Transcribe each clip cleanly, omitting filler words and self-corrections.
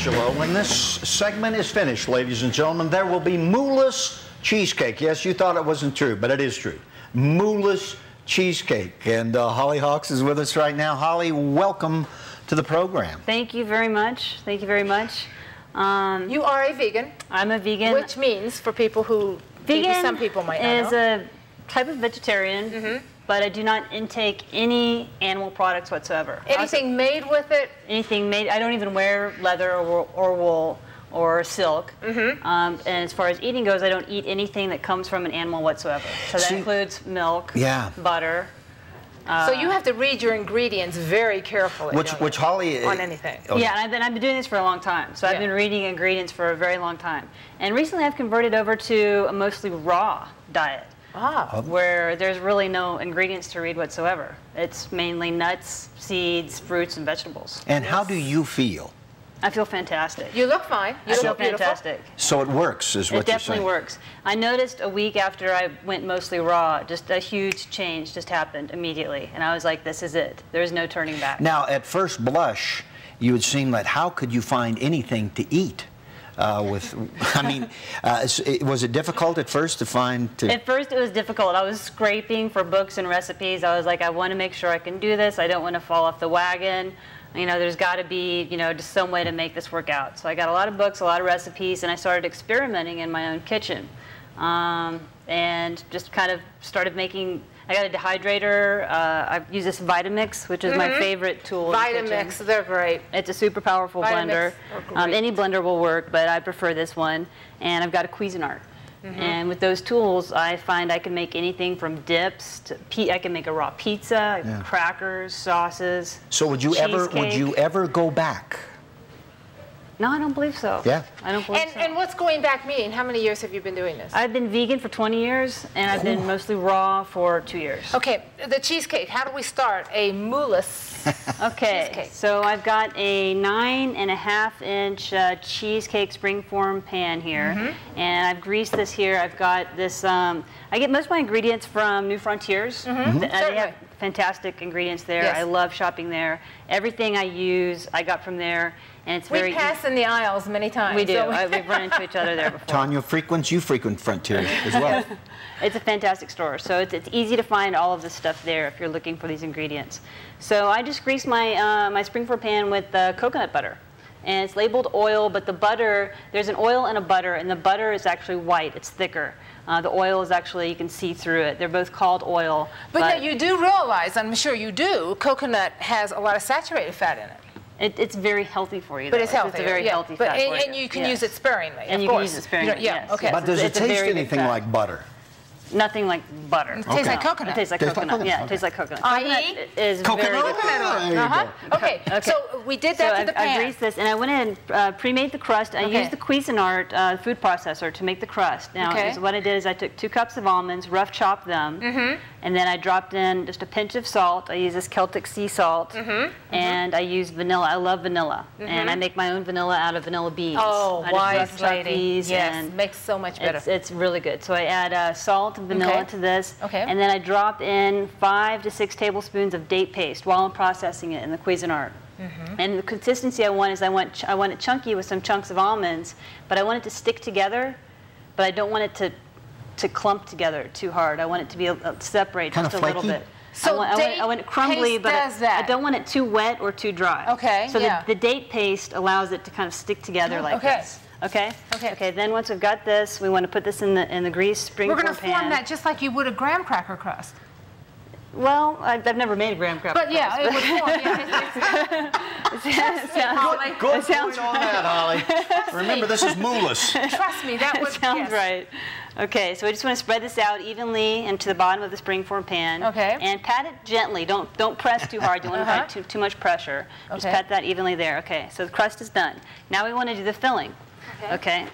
Angelo. When this segment is finished, ladies and gentlemen, there will be Moo-less cheesecake. Yes, you thought it wasn't true, but it is true. Moo-less cheesecake. And Holly Hawks is with us right now. Holly, welcome to the program. Thank you very much. Thank you very much. You are a vegan. I'm a vegan. Which means, for people who, maybe some people might not know. Vegan is a type of vegetarian, but I do not intake any animal products whatsoever. Anything made with it? Anything made. I don't even wear leather or wool or silk. And as far as eating goes, I don't eat anything that comes from an animal whatsoever. So that includes milk, butter. So you have to read your ingredients very carefully. Which Holly on anything. Yeah, and I've been doing this for a long time. So I've been reading ingredients for a very long time. And recently I've converted over to a mostly raw diet. Where there's really no ingredients to read whatsoever. It's mainly nuts, seeds, fruits, and vegetables. And how do you feel? I feel fantastic. You look fine. You look fantastic. So it works, is what you're saying? It definitely works. I noticed a week after I went mostly raw, just a huge change just happened immediately. And I was like, this is it. There's no turning back. Now, at first blush, you would seem that how could you find anything to eat? Was it difficult at first to find? At first it was difficult. I was scraping for books and recipes. I was like, I want to make sure I can do this. I don't want to fall off the wagon. You know, there's got to be, just some way to make this work out. So I got a lot of books, a lot of recipes, and I started experimenting in my own kitchen. And just kind of started making, I got a dehydrator. I use this Vitamix, which is my favorite tool. Vitamix, they're great. It's a super powerful blender. Any blender will work, but I prefer this one. And I've got a Cuisinart. And with those tools, I find I can make anything from dips to I can make a raw pizza, crackers, sauces. So would you ever go back? No, I don't believe so. Yeah. I don't believe so. And what's going back mean? How many years have you been doing this? I've been vegan for 20 years, and I've been mostly raw for 2 years. Okay, the cheesecake. How do we start a Moo-less cheesecake? So I've got a 9.5-inch cheesecake springform pan here, and I've greased this here. I've got this. I get most of my ingredients from New Frontiers. They have fantastic ingredients there. I love shopping there. Everything I use, I got from there. And it's we pass in the aisles many times. We do. We've run into each other there before. Tanya you frequent Frontier as well. It's a fantastic store. So it's easy to find all of this stuff there if you're looking for these ingredients. So I just greased my, my springform pan with coconut butter. And it's labeled oil, but the butter, there's an oil and a butter, and the butter is actually white. It's thicker. The oil is actually, you can see through it. They're both called oil. But you do realize, I'm sure you do, coconut has a lot of saturated fat in it. It's very healthy for you. But it's healthy. It's a very healthy fat for you. And you can use it sparingly, and you can use it sparingly, yes. Okay. But does it taste anything like butter? Nothing like butter. It tastes like coconut. It tastes like coconut. Yeah, it tastes like coconut. I.e. is very coconut. Okay. So we did that to the pan. I greased this, and I went in and pre-made the crust. I used the Cuisinart food processor to make the crust. Now, so what I did is I took 2 cups of almonds, rough chopped them, and then I dropped in just a pinch of salt. I use this Celtic sea salt, and I use vanilla. I love vanilla, and I make my own vanilla out of vanilla beans. Oh, wise lady. Yes, makes so much better. It's really good. So I add salt and vanilla to this, and then I drop in 5 to 6 tablespoons of date paste while I'm processing it in the Cuisinart. And the consistency I want is I want it chunky with some chunks of almonds, but I want it to stick together, but I don't want it to clump together too hard. I want it to be separate just a little bit. So I want it crumbly, but I don't want it too wet or too dry. Okay. So the date paste allows it to kind of stick together like this. Okay. Then once we've got this, we want to put this in the greased springform pan. We're going to form that just like you would a graham cracker crust. Well, I've never made a graham cracker crust. But yeah, it would form. Good point on that, Holly. Remember, this is Moo-less. Trust me, that would sounds right. Okay, so we just want to spread this out evenly into the bottom of the springform pan. And pat it gently. Don't press too hard. You don't want to apply too much pressure. Just pat that evenly there. Okay, so the crust is done. Now we want to do the filling. Okay.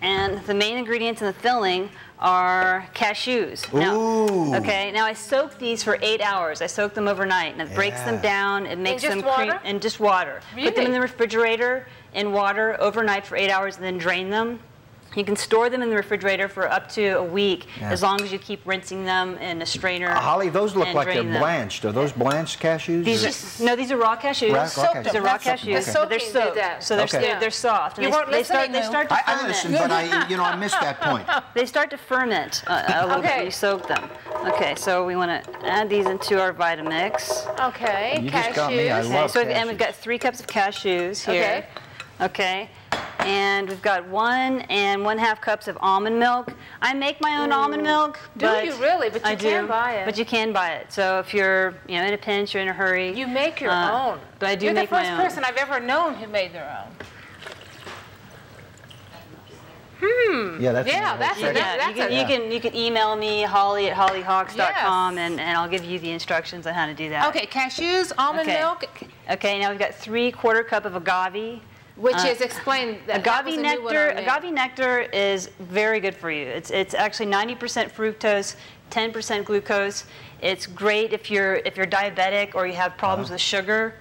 And the main ingredients in the filling are cashews. Now I soak these for 8 hours. I soak them overnight, and it breaks them down. It makes them cream and just water. Really? Put them in the refrigerator in water overnight for 8 hours, and then drain them. You can store them in the refrigerator for up to a week, as long as you keep rinsing them in a strainer. Holly, those look like they're blanched. Are those blanched cashews? No, these are raw cashews. These are raw cashews. Okay. They're soaked, so they're soft. You weren't listening. They start to ferment. I listened, but I missed that point. They start to ferment a little bit when you soak them. Okay, so we want to add these into our Vitamix. Okay, you just got me. I love So cashews. and we've got 3 cups of cashews here. Okay. And we've got 1 1/2 cups of almond milk. I make my own almond milk. Do you really? But you can buy it. But you can buy it. So if you're in a pinch or in a hurry. You make your own. But I do make my own. You're the first person I've ever known who made their own. Yeah, that's you can email me, holly@hollyhawks.com, and I'll give you the instructions on how to do that. Okay, cashews, almond milk. Okay, now we've got 3/4 cup of agave. Which is, explain that. Agave nectar. Agave nectar is very good for you. It's actually 90% fructose, 10% glucose. It's great if you're diabetic or you have problems with sugar.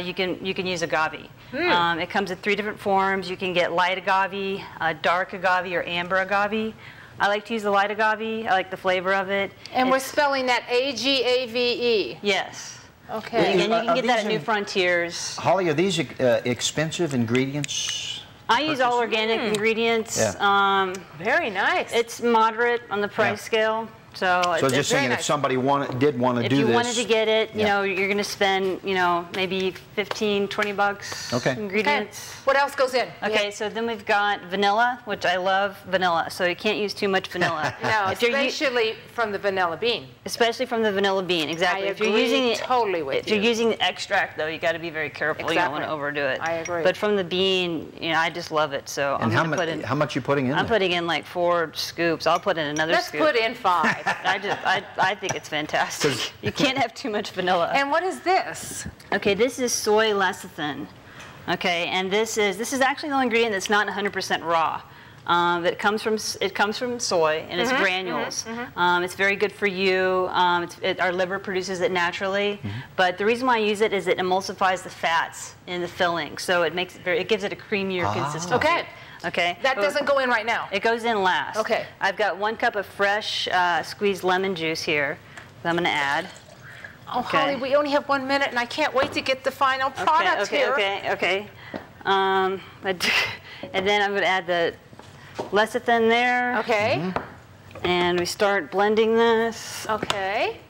You can use agave. It comes in 3 different forms. You can get light agave, dark agave, or amber agave. I like to use the light agave. I like the flavor of it. And we're spelling that A-G-A-V-E. Yes. Okay. And you can get that at New Frontiers. Holly, are these expensive ingredients? I use all organic ingredients. Yeah. Very nice. It's moderate on the price scale. So just saying, if somebody did want to do this. If you wanted to get it, you're going to spend, maybe $15-20 ingredients. Okay. What else goes in? Okay, so then we've got vanilla, which I love vanilla. So you can't use too much vanilla. No, especially from the vanilla bean. Especially from the vanilla bean, exactly. I agree totally with you. If you're using the extract, though, you got to be very careful. Exactly. You don't want to overdo it. I agree. But from the bean, I just love it. So I'm going to put in. How much are you putting in? I'm putting in like 4 scoops. I'll put in another scoop. Let's put in 5. I think it's fantastic. You can't have too much vanilla. And what is this? Okay, this is soy lecithin. Okay, and this is actually the only ingredient that's not 100% raw. It comes from soy, and it's granules. It's very good for you. Our liver produces it naturally. But the reason why I use it is it emulsifies the fats in the filling, so it gives it a creamier consistency. Okay. Okay. That doesn't go in right now. It goes in last. Okay. I've got 1 cup of fresh squeezed lemon juice here that I'm going to add. Oh, Holly, we only have 1 minute, and I can't wait to get the final product here. Okay. And then I'm going to add the lecithin there. Okay. And we start blending this. Okay.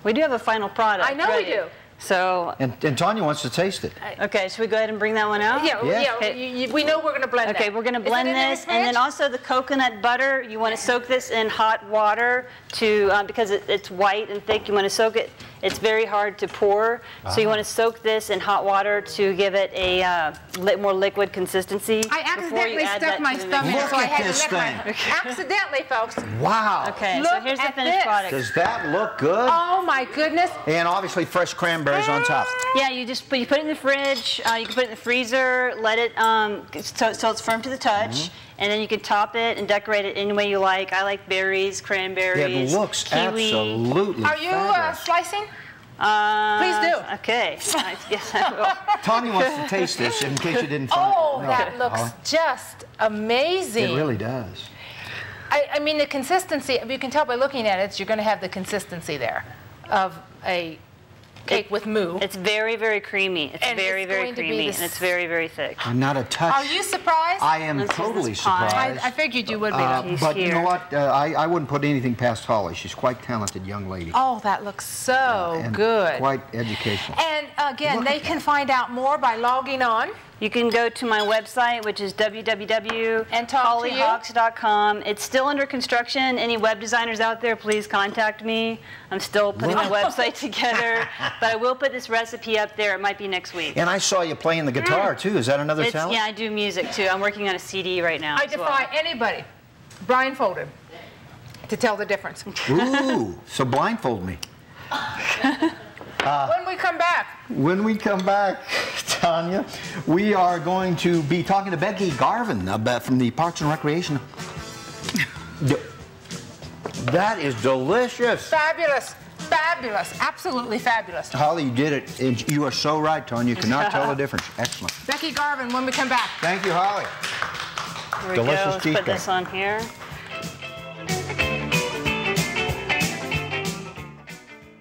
We do have a final product. I know we do. So. And Tanya wants to taste it. Okay, should we go ahead and bring that one out? Yeah. Okay. We know we're going to blend that. Okay, we're going to blend this, and then also the coconut butter. You want to soak this in hot water because it's white and thick. You want to soak it. It's very hard to pour, so you want to soak this in hot water to give it a more liquid consistency. I accidentally stuck my thumb in, so I had to let my... Accidentally, folks. Wow. Okay, so here's the finished product. Does that look good? Oh my goodness. And obviously fresh cranberries on top. Yeah, you put it in the fridge. You can put it in the freezer. Let it so it's firm to the touch. And then you can top it and decorate it any way you like. I like berries, cranberries, It looks kiwi. absolutely Are you slicing? Please do. Okay. Yes, I will. Tanya wants to taste this in case you didn't find it. That looks just amazing. It really does. I mean, the consistency, you can tell by looking at it, you're going to have the consistency there of a cake with moo. It's very, very creamy. It's very, very creamy, and it's very, very thick. I'm not a touch. Are you surprised? I am totally surprised. I figured you would be. But you know what? I wouldn't put anything past Holly. She's quite talented young lady. Oh, that looks so and good. Quite educational. And again, they can find out more by logging on. You can go to my website, which is www.hollyhawks.com. It's still under construction. Any web designers out there, please contact me. I'm still putting my website together. But I will put this recipe up there. It might be next week. And I saw you playing the guitar, too. Is that another talent? Yeah, I do music, too. I'm working on a CD right now. I defy anybody, blindfolded, to tell the difference. Ooh, so blindfold me. When we come back. When we come back, Tanya, we are going to be talking to Becky Garvin from the Parks and Recreation. That is delicious. Fabulous. Fabulous. Absolutely fabulous. Holly, you did it. And you are so right, Tanya. You cannot tell the difference. Excellent. Becky Garvin when we come back. Thank you, Holly. Here we Delicious go. Let's cheesecake. put this on here.